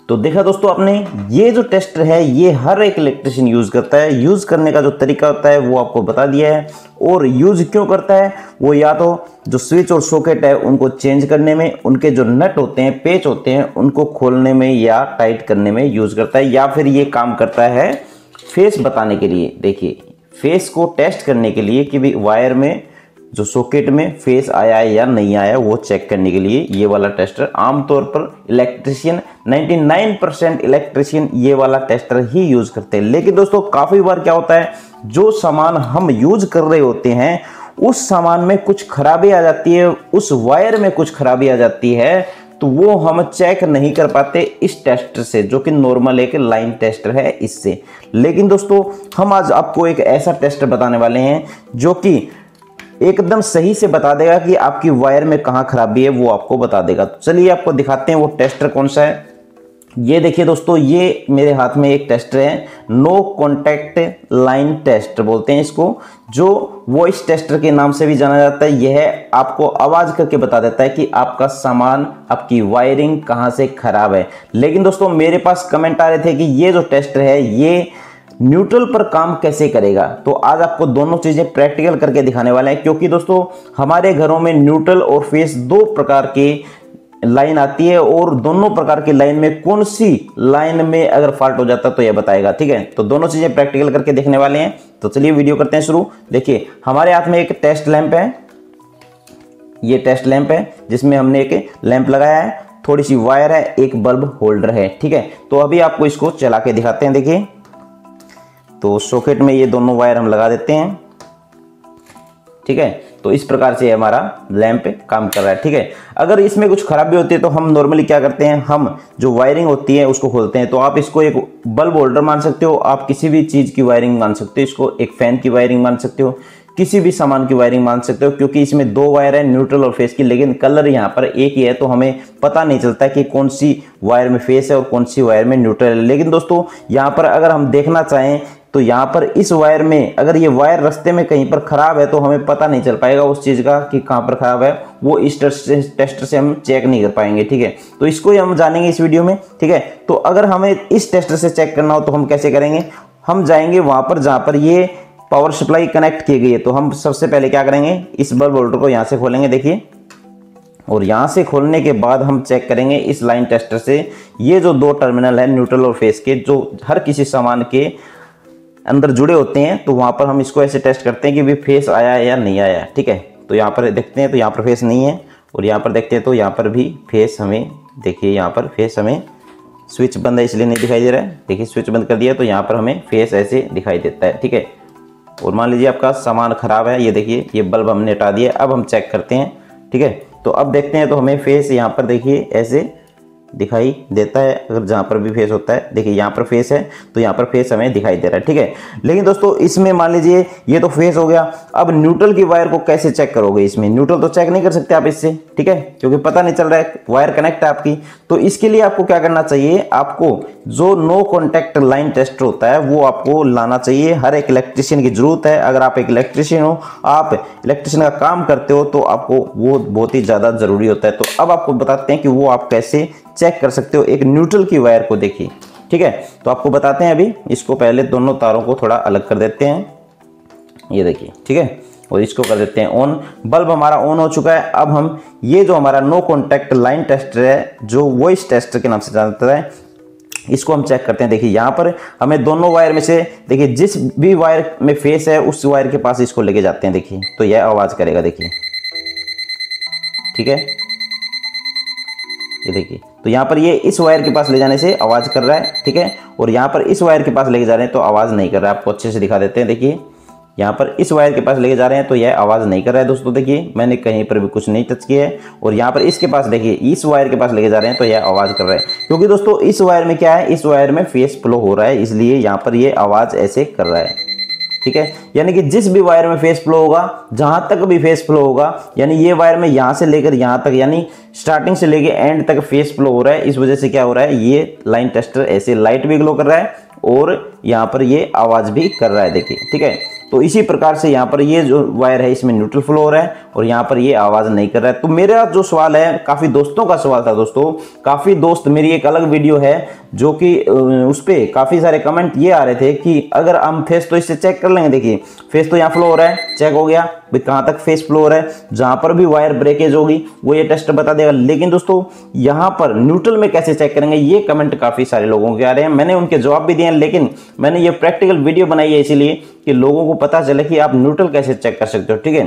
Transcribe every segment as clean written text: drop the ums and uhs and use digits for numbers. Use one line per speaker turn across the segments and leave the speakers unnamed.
तो देखा दोस्तों आपने, ये जो टेस्टर है ये हर एक इलेक्ट्रिशियन यूज़ करता है। यूज़ करने का जो तरीका होता है वो आपको बता दिया है। और यूज़ क्यों करता है, वो या तो जो स्विच और सॉकेट है उनको चेंज करने में, उनके जो नट होते हैं, पेच होते हैं, उनको खोलने में या टाइट करने में यूज़ करता है, या फिर ये काम करता है फेस बताने के लिए। देखिए, फेस को टेस्ट करने के लिए कि भाई वायर में जो सॉकेट में फेस आया है या नहीं आया, वो चेक करने के लिए ये वाला टेस्टर आमतौर पर इलेक्ट्रिशियन 99% इलेक्ट्रिशियन ये वाला टेस्टर ही यूज करते हैं। लेकिन दोस्तों काफ़ी बार क्या होता है, जो सामान हम यूज कर रहे होते हैं उस सामान में कुछ खराबी आ जाती है, उस वायर में कुछ खराबी आ जाती है, तो वो हम चेक नहीं कर पाते इस टेस्टर से, जो कि नॉर्मल एक लाइन टेस्टर है इससे। लेकिन दोस्तों हम आज आपको एक ऐसा टेस्टर बताने वाले हैं जो कि एकदम सही से बता देगा कि आपकी वायर में कहाँ खराबी है, वो आपको बता देगा। तो चलिए आपको दिखाते हैं वो टेस्टर कौन सा है। ये देखिए दोस्तों, ये मेरे हाथ में एक टेस्टर है, नो कॉन्टैक्ट लाइन टेस्टर बोलते हैं इसको, जो वॉइस टेस्टर के नाम से भी जाना जाता है। यह आपको आवाज़ करके बता देता है कि आपका सामान, आपकी वायरिंग कहाँ से खराब है। लेकिन दोस्तों मेरे पास कमेंट आ रहे थे कि ये जो टेस्टर है ये न्यूट्रल पर काम कैसे करेगा। तो आज आपको दोनों चीज़ें प्रैक्टिकल करके दिखाने वाले हैं, क्योंकि दोस्तों हमारे घरों में न्यूट्रल और फेस दो प्रकार की लाइन आती है, और दोनों प्रकार की लाइन में कौन सी लाइन में अगर फॉल्ट हो जाता है तो यह बताएगा। ठीक है, तो दोनों चीज़ें प्रैक्टिकल करके देखने वाले हैं। तो चलिए वीडियो करते हैं शुरू। देखिए, हमारे हाथ में एक टेस्ट लैंप है, ये टेस्ट लैंप है जिसमें हमने एक लैंप लगाया है, थोड़ी सी वायर है, एक बल्ब होल्डर है। ठीक है, तो अभी आपको इसको चला के दिखाते हैं। देखिए, तो सॉकेट में ये दोनों वायर हम लगा देते हैं। ठीक है, तो इस प्रकार से हमारा लैंप काम कर रहा है। ठीक है, अगर इसमें कुछ खराबी होती है तो हम नॉर्मली क्या करते हैं, हम जो वायरिंग होती है उसको खोलते हैं। तो आप इसको एक बल्ब होल्डर मान सकते हो, आप किसी भी चीज़ की वायरिंग मान सकते हो, इसको एक फैन की वायरिंग मान सकते हो, किसी भी सामान की वायरिंग मान सकते हो, क्योंकि इसमें दो वायर है, न्यूट्रल और फेस की, लेकिन कलर यहाँ पर एक ही है, तो हमें पता नहीं चलता कि कौन सी वायर में फेस है और कौन सी वायर में न्यूट्रल है। लेकिन दोस्तों यहाँ पर अगर हम देखना चाहें तो यहाँ पर इस वायर में अगर ये वायर रास्ते में कहीं पर खराब है तो हमें पता नहीं चल पाएगा उस चीज़ का कि कहाँ पर खराब है, वो इस टेस्टर से हम चेक नहीं कर पाएंगे। ठीक है, तो इसको ही हम जानेंगे इस वीडियो में। ठीक है, तो अगर हमें इस टेस्टर से चेक करना हो तो हम कैसे करेंगे, हम जाएंगे वहाँ पर जहाँ पर ये पावर सप्लाई कनेक्ट की गई है। तो हम सबसे पहले क्या करेंगे, इस बल्ब होल्डर को यहाँ से खोलेंगे। देखिए, और यहाँ से खोलने के बाद हम चेक करेंगे इस लाइन टेस्टर से ये जो दो टर्मिनल है न्यूट्रल और फेस के, जो हर किसी सामान के अंदर जुड़े होते हैं, तो वहाँ पर हम इसको ऐसे टेस्ट करते हैं कि भी फेस आया है या नहीं आया। ठीक है, तो यहाँ पर देखते हैं तो यहाँ पर फेस नहीं है, और यहाँ पर देखते हैं तो यहाँ पर भी फेस हमें, देखिए यहाँ पर फेस हमें, स्विच बंद है इसलिए नहीं दिखाई दे रहा है। देखिए, स्विच बंद कर दिया तो यहाँ पर हमें फेस ऐसे दिखाई देता है। ठीक है, और मान लीजिए आपका सामान खराब है, ये देखिए ये बल्ब हमने हटा दिया। अब हम चेक करते हैं। ठीक है, तो अब देखते हैं तो हमें फेस यहाँ पर देखिए ऐसे दिखाई देता है। अगर जहाँ पर भी फेस होता है, देखिए यहाँ पर फेस है तो यहाँ पर फेस हमें दिखाई दे रहा है। ठीक है, लेकिन दोस्तों इसमें मान लीजिए ये तो फेस हो गया, अब न्यूट्रल की वायर को कैसे चेक करोगे, इसमें न्यूट्रल तो चेक नहीं कर सकते आप इससे। ठीक है, क्योंकि पता नहीं चल रहा है, वायर कनेक्ट है आपकी। तो इसके लिए आपको क्या करना चाहिए, आपको जो नो कॉन्टैक्ट लाइन टेस्टर होता है वो आपको लाना चाहिए। हर एक इलेक्ट्रिशियन की जरूरत है। अगर आप एक इलेक्ट्रिशियन हो, आप इलेक्ट्रिशियन का काम करते हो, तो आपको वो बहुत ही ज़्यादा ज़रूरी होता है। तो अब आपको बताते हैं कि वो आप कैसे चेक कर सकते हो एक न्यूट्रल की वायर को। देखिए, ठीक है, तो आपको बताते हैं। अभी इसको पहले दोनों तारों को थोड़ा अलग कर देते हैं, ये देखिए। ठीक है, और इसको कर देते हैं ऑन। बल्ब हमारा ऑन हो चुका है। अब हम ये जो हमारा नो कॉन्टैक्ट लाइन टेस्टर है, जो वॉइस टेस्टर के नाम से जाना जाता है, इसको हम चेक करते हैं। देखिए यहाँ पर हमें दोनों वायर में से, देखिए जिस भी वायर में फेस है उस वायर के पास इसको लेके जाते हैं। देखिए, तो यह आवाज़ करेगा। देखिए, ठीक है, ये देखिए, तो यहाँ पर ये इस वायर के पास ले जाने से आवाज़ कर रहा है। ठीक है, और यहाँ पर इस वायर के पास लेके जा रहे हैं तो आवाज़ नहीं कर रहा है। आपको अच्छे से दिखा देते हैं। देखिए, यहाँ पर इस वायर के पास लेके जा रहे हैं तो यह आवाज़ नहीं कर रहा है। दोस्तों देखिए, मैंने कहीं पर भी कुछ नहीं टच किया है। और यहाँ पर इसके पास देखिए, इस वायर के पास लेके जा रहे हैं तो यह आवाज़ कर रहा है, क्योंकि दोस्तों इस वायर में क्या है, इस वायर में फेस फ्लो हो रहा है, इसलिए यहाँ पर ये आवाज़ ऐसे कर रहा है। ठीक है, यानी कि जिस भी वायर में फेस फ्लो होगा, जहां तक भी फेस फ्लो होगा, यानी ये वायर में यहां से लेकर यहां तक, यानी स्टार्टिंग से लेकर एंड तक फेस फ्लो हो रहा है। इस वजह से क्या हो रहा है, ये लाइन टेस्टर ऐसे लाइट भी ग्लो कर रहा है और यहाँ पर ये आवाज़ भी कर रहा है, देखिए, ठीक है। तो इसी प्रकार से यहाँ पर ये जो वायर है इसमें न्यूट्रल फ्लो हो रहा है और यहाँ पर ये आवाज़ नहीं कर रहा है। तो मेरा जो सवाल है, काफ़ी दोस्तों का सवाल था दोस्तों, काफ़ी दोस्त, मेरी एक अलग वीडियो है जो कि उस पर काफ़ी सारे कमेंट ये आ रहे थे कि अगर हम फेस तो इससे चेक कर लेंगे, देखिए फेस तो यहाँ फ्लो हो रहा है, चेक हो गया भाई कहाँ तक फेस फ्लो हो रहा है, जहाँ पर भी वायर ब्रेकेज होगी वो ये टेस्ट बता देगा। लेकिन दोस्तों यहाँ पर न्यूट्रल में कैसे चेक करेंगे, ये कमेंट काफ़ी सारे लोगों के आ रहे हैं। मैंने उनके जवाब भी दिए हैं, लेकिन मैंने ये प्रैक्टिकल वीडियो बनाई है इसीलिए कि लोगों को पता चले कि आप न्यूट्रल कैसे चेक कर सकते हो, ठीक है।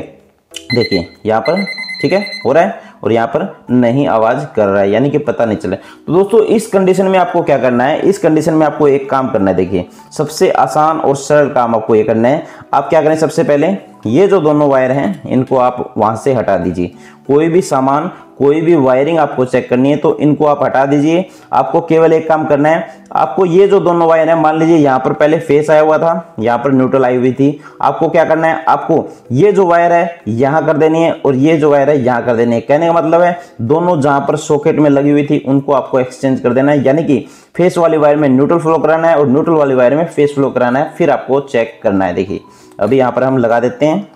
देखिए यहाँ पर, ठीक है, हो रहा है और यहाँ पर नहीं आवाज़ कर रहा है, यानी कि पता नहीं चले। तो दोस्तों इस कंडीशन में आपको क्या करना है, इस कंडीशन में आपको एक काम करना है, देखिए सबसे आसान और सरल काम आपको ये करना है। आप क्या करें, सबसे पहले ये जो दोनों वायर हैं इनको आप वहाँ से हटा दीजिए। कोई भी सामान, कोई भी वायरिंग आपको चेक करनी है तो इनको आप हटा दीजिए। आपको केवल एक काम करना है, आपको ये जो दोनों वायर हैं, मान लीजिए यहाँ पर पहले फेस आया हुआ था, यहाँ पर न्यूट्रल आई हुई थी, आपको क्या करना है, आपको ये जो वायर है यहाँ कर देनी है और ये जो वायर है यहाँ कर देनी है। कहने का मतलब है दोनों जहाँ पर सॉकेट में लगी हुई थी उनको आपको एक्सचेंज कर देना है, यानी कि फेस वाली वायर में न्यूट्रल फ्लो कराना है और न्यूट्रल वाली वायर में फेस फ्लो कराना है, फिर आपको चेक करना है। देखिए अभी यहाँ पर हम लगा देते हैं,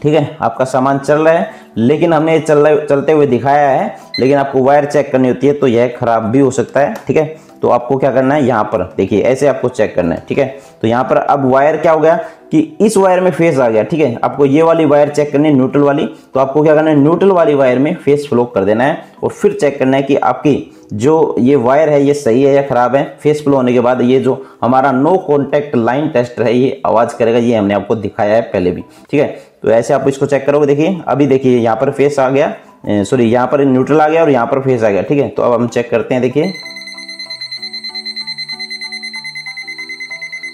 ठीक है, आपका सामान चल रहा है, लेकिन हमने चलते हुए दिखाया है, लेकिन आपको वायर चेक करनी होती है तो यह खराब भी हो सकता है, ठीक है। तो आपको क्या करना है, यहाँ पर देखिए ऐसे आपको चेक करना है, ठीक है। तो यहाँ पर अब वायर क्या हो गया कि इस वायर में फेस आ गया, ठीक है। आपको ये वाली वायर चेक करनी है न्यूट्रल वाली, तो आपको क्या करना है, न्यूट्रल वाली वायर में फेस फ्लो कर देना है और फिर चेक करना है कि आपकी जो ये वायर है ये सही है या खराब है। फेस फ्लो होने के बाद ये जो हमारा नो कॉन्टैक्ट लाइन टेस्टर है ये आवाज़ करेगा, ये हमने आपको दिखाया है पहले भी, ठीक है। तो ऐसे आप इसको चेक करोगे, देखिए अभी देखिए यहाँ पर फेस आ गया, सॉरी यहाँ पर न्यूट्रल आ गया और यहाँ पर फेस आ गया, ठीक है। तो अब हम चेक करते हैं, देखिए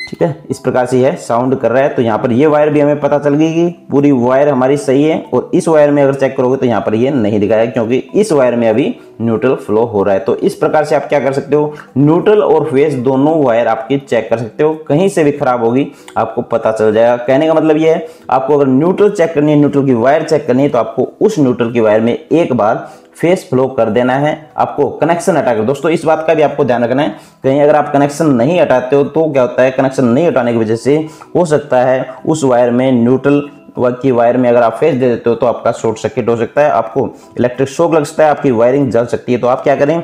ठीक है, इस प्रकार से यह साउंड कर रहा है। तो यहाँ पर ये वायर भी हमें पता चल गई कि पूरी वायर हमारी सही है और इस वायर में अगर चेक करोगे तो यहाँ पर ये नहीं दिखाया क्योंकि इस वायर में अभी न्यूट्रल फ्लो हो रहा है। तो इस प्रकार से आप क्या कर सकते हो, न्यूट्रल और फेस दोनों वायर आपकी चेक कर सकते हो, कहीं से भी खराब होगी आपको पता चल जाएगा। कहने का मतलब ये है, आपको अगर न्यूट्रल चेक करनी है, न्यूट्रल की वायर चेक करनी है तो आपको उस न्यूट्रल की वायर में एक बार फेस फ्लो कर देना है, आपको कनेक्शन हटाकर। दोस्तों इस बात का भी आपको ध्यान रखना है, कहीं अगर आप कनेक्शन नहीं हटाते हो तो क्या होता है, कनेक्शन नहीं हटाने की वजह से हो सकता है उस वायर में न्यूट्रल की वायर में अगर आप फेस दे देते हो तो आपका शॉर्ट सर्किट हो सकता है, आपको इलेक्ट्रिक शॉक लग सकता है, आपकी वायरिंग जल सकती है। तो आप क्या करें,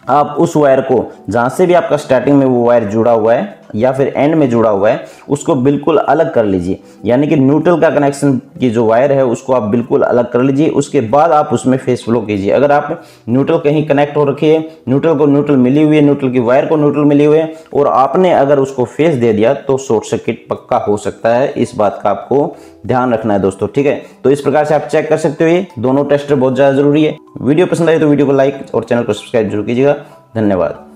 आप उस वायर को जहां से भी आपका स्टार्टिंग में वो वायर जुड़ा हुआ है या फिर एंड में जुड़ा हुआ है उसको बिल्कुल अलग कर लीजिए, यानी कि न्यूट्रल का कनेक्शन की जो वायर है उसको आप बिल्कुल अलग कर लीजिए। उसके बाद आप उसमें फेस फ्लो कीजिए। अगर आप न्यूट्रल कहीं कनेक्ट हो रखी है, न्यूट्रल को न्यूट्रल मिली हुई है, न्यूट्रल की वायर को न्यूट्रल मिली हुई है और आपने अगर उसको फेस दे दिया तो शॉर्ट सर्किट पक्का हो सकता है। इस बात का आपको ध्यान रखना है दोस्तों, ठीक है। तो इस प्रकार से आप चेक कर सकते हो, ये दोनों टेस्टर बहुत ज़्यादा जरूरी है। वीडियो पसंद आए तो वीडियो को लाइक और चैनल को सब्सक्राइब जरूर कीजिएगा। धन्यवाद।